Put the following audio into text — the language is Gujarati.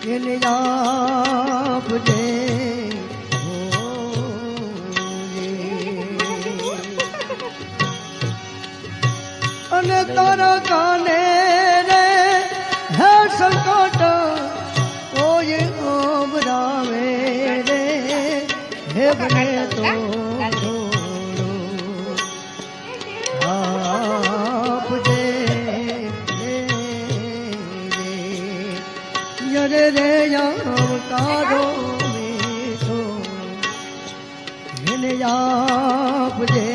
એને આપજે અને તારા કાને રે હે સંકટ કોઈ ઓબરાવે રે હે બને તો આપજે રે રે આવકારો મીઠો એને આપજે